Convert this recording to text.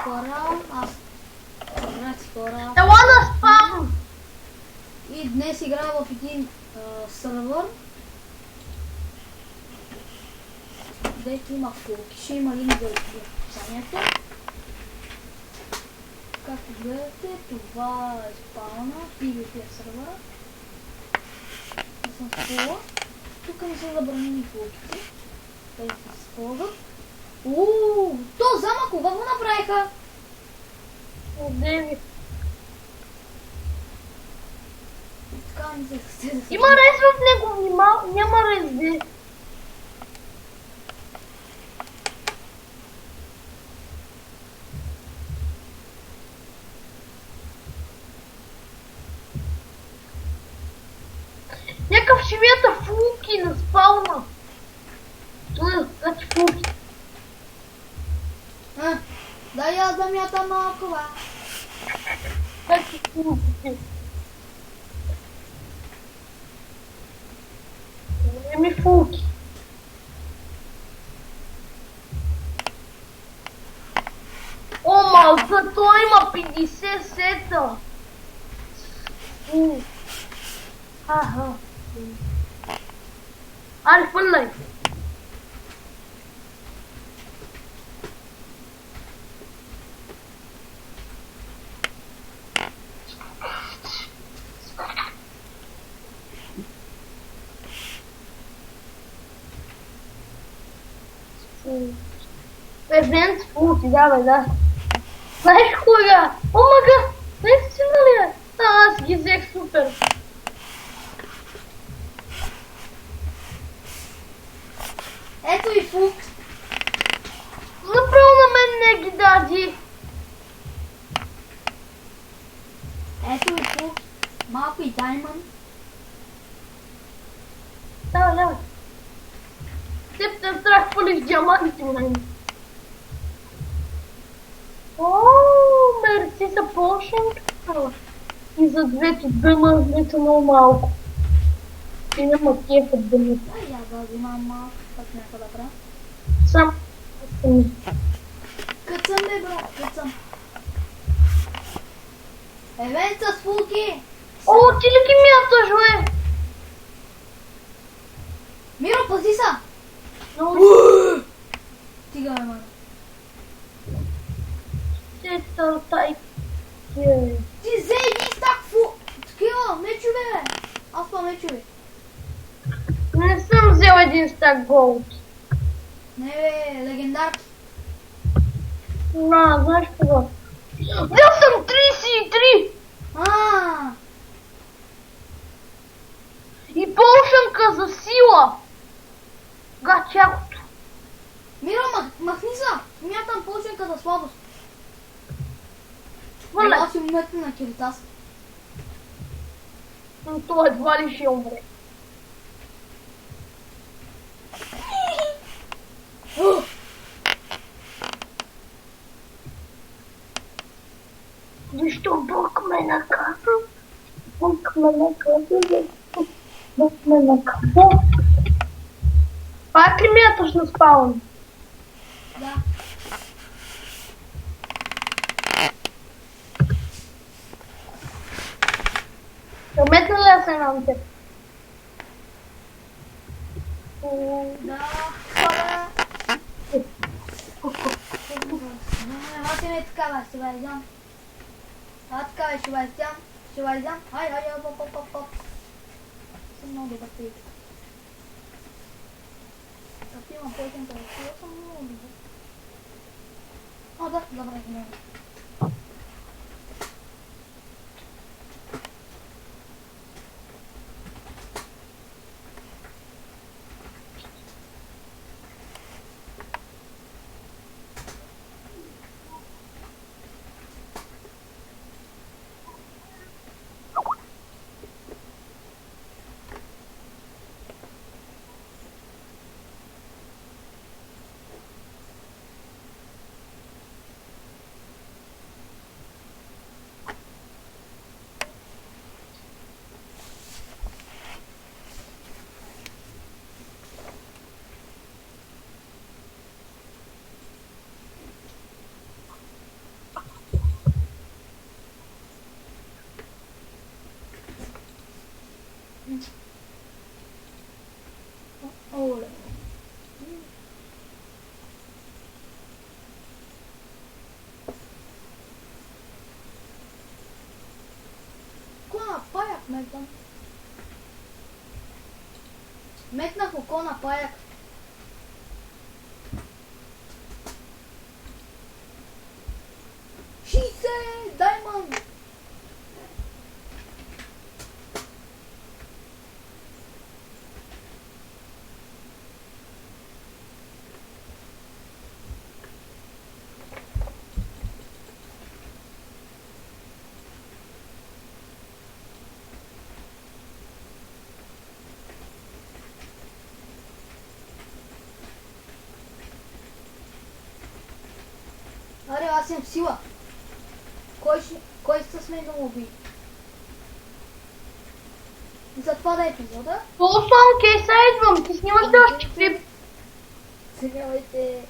хора, аз хора. Ела да спам! И днес играя в един сървър, дето има фулки, ще има линк в описанието. Както гледате, това е спауна, PvP сървъра. Аз съм с фула. Тук не са забранени фулките. Тези се използват. То замък, кога го направиха? Деви. Така не се сте да се... Има рез в него, няма рез де. Някакъв шивията фулки на спауна. Значи фулки. Да я замята малко, ба. Значи фулки. Големи фулки. О, малка, той има 50 сета. Аха. Аре, хвърляй. Евент фулки, да бе, да. Знаеш кога? О, мага! Наистина ли е? Аз ги взех супер. Ето и фулк. Направо на мен не ги дади. Ето и фулк. Малко и даймънд. Да. Теб те страх пълиш диамантите мен. О, мерси за пошенка. И за двете дъна, двете много малко. И няма кефа дъната. Ай, я да взимам малко, пък някъде да правя. Сам. Къцам бе, бро, къцам. Евент с фулки. О, ти ли ги мяташ, бе? Миро, пази са! Много Стига, бе, мана. чета тай. Ти взе един стак такива мечове, бе. Аз па мечове. Не съм взел един стак голд. Не, бе, легендарки. Знаеш кога? Взел съм 33! И полшенка за сила! Гачакото. Миро, махни са! Мятам полшенка за слабост. Валя! Аз си метна на Киритас. Но това едва ли ще умре. Защо Бог ме наказа? Бог ме наказа. Бог ме наказа. Пак ли мяташ на спаун? Да. Заметна ли аз една на теб? Да, хора. Аз не е така, бе, ще бъдем. Така, бе, ще бъдем. Ай, оп. Съм много добър тейк. Ако имам полшенка за сила, съм много добър. Да, добре, не. Метам. Метнах око на паяк. Даймонд! Аре, аз имам сила. Кой се смее да му уби? Затова да е епизода. Полусланки, сега идвам. Ти снимаш ли още клип? Снимайте.